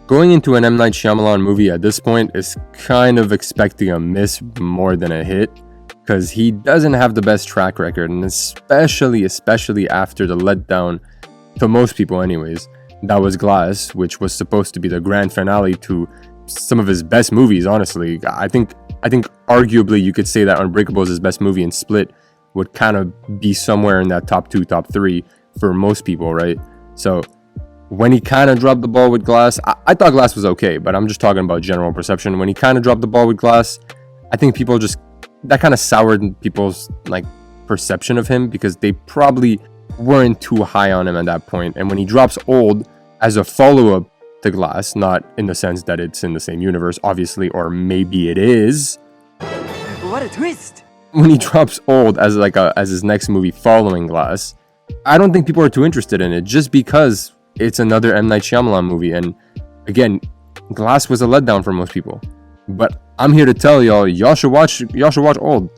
Going into an M. Night Shyamalan movie at this point is kind of expecting a miss more than a hit, because he doesn't have the best track record, and especially after the letdown, to most people anyways, that was Glass, which was supposed to be the grand finale to some of his best movies, honestly. I think arguably you could say that Unbreakable is his best movie, and Split would kind of be somewhere in that top 2, top 3 for most people, right? So when he kind of dropped the ball with Glass, I thought Glass was okay, but I'm just talking about general perception. When he kind of dropped the ball with Glass, I think people just, that kind of soured people's like perception of him, because they probably weren't too high on him at that point. And when he drops Old as a follow-up to Glass, not in the sense that it's in the same universe, obviously, or maybe it is. What a twist! When he drops Old as as his next movie following Glass, I don't think people are too interested in it, just because it's another M. Night Shyamalan movie. And again, Glass was a letdown for most people. But I'm here to tell y'all should watch Old.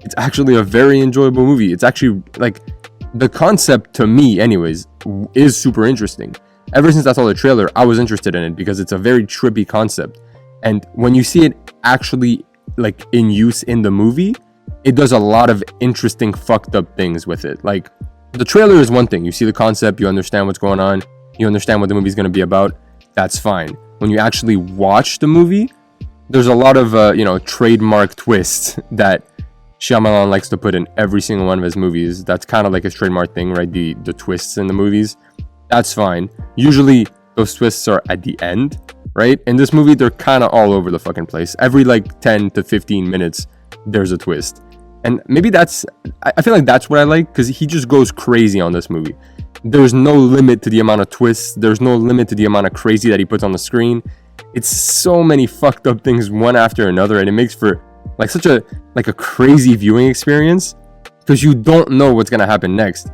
It's actually a very enjoyable movie. It's actually, like, the concept, to me anyways, is super interesting. Ever since I saw the trailer, I was interested in it because it's a very trippy concept. And when you see it actually like in use in the movie, it does a lot of interesting fucked up things with it. Like, the trailer is one thing. You see the concept, you understand what's going on, you understand what the movie's going to be about. That's fine. When you actually watch the movie, there's a lot of trademark twists that Shyamalan likes to put in every single one of his movies. That's kind of like his trademark thing, right? The twists in the movies. That's fine. Usually those twists are at the end, right? In this movie, they're kind of all over the fucking place. Every like 10 to 15 minutes, there's a twist. And maybe I feel like that's what I like, because he just goes crazy on this movie. There's no limit to the amount of twists. There's no limit to the amount of crazy that he puts on the screen. It's so many fucked up things one after another, and it makes for like such a crazy viewing experience, because you don't know what's gonna happen next.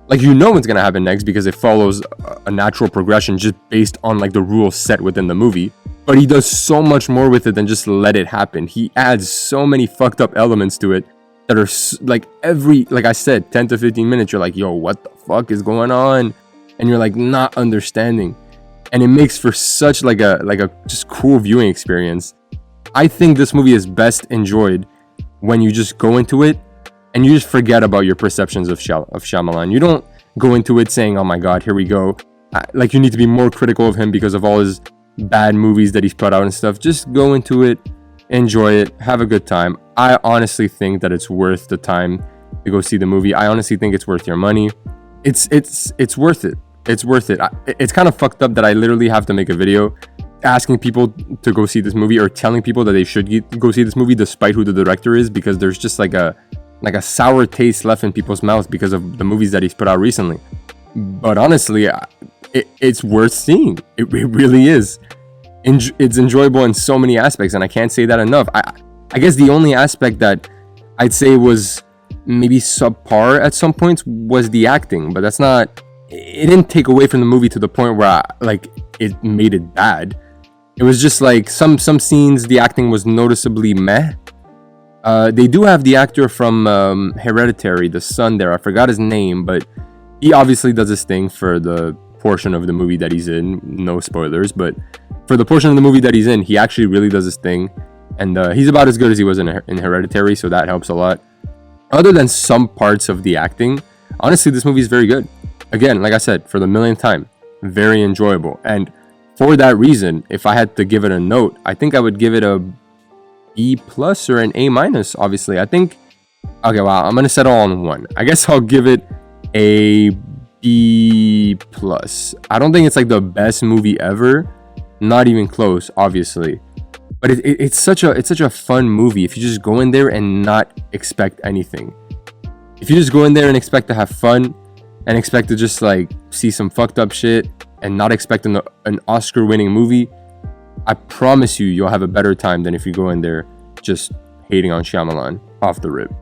Like, you know what's gonna happen next because it follows a natural progression just based on like the rules set within the movie. But he does so much more with it than just let it happen. He adds so many fucked up elements to it that are like like I said, 10 to 15 minutes, you're like, yo, what the fuck is going on? And you're like not understanding. And it makes for such like a just cool viewing experience. I think this movie is best enjoyed when you just go into it and you just forget about your perceptions of Shyamalan. You don't go into it saying, oh my god, here we go. Like, you need to be more critical of him because of all his bad movies that he's put out and stuff. Just go into it, enjoy it, have a good time. I honestly think that it's worth the time to go see the movie. I honestly think it's worth your money. It's worth it. It's worth it. It's kind of fucked up that I literally have to make a video asking people to go see this movie, or telling people that they should go see this movie despite who the director is, because there's just like a sour taste left in people's mouths because of the movies that he's put out recently. But honestly, it's worth seeing. It really is. It's enjoyable in so many aspects, and I can't say that enough. I guess the only aspect that I'd say was maybe subpar at some points was the acting, but it didn't take away from the movie to the point where it made it bad. It was just like some scenes, the acting was noticeably meh. They do have the actor from Hereditary, the son there. I forgot his name, but he obviously does his thing for the portion of the movie that he's in. No spoilers, but for the portion of the movie that he's in, he actually really does his thing. And he's about as good as he was in Hereditary, so that helps a lot. Other than some parts of the acting, honestly, this movie is very good. Again, like I said, for the millionth time, very enjoyable. And for that reason, if I had to give it a note, I think I would give it a B+ or an A-, obviously. I think, okay, wow, I'm gonna settle on one. I guess I'll give it a B+. I don't think it's like the best movie ever, not even close, obviously. But it's such a fun movie if you just go in there and not expect anything. If you just go in there and expect to have fun and expect to just like see some fucked up shit and not expect an Oscar-winning movie, I promise you'll have a better time than if you go in there just hating on Shyamalan off the rip.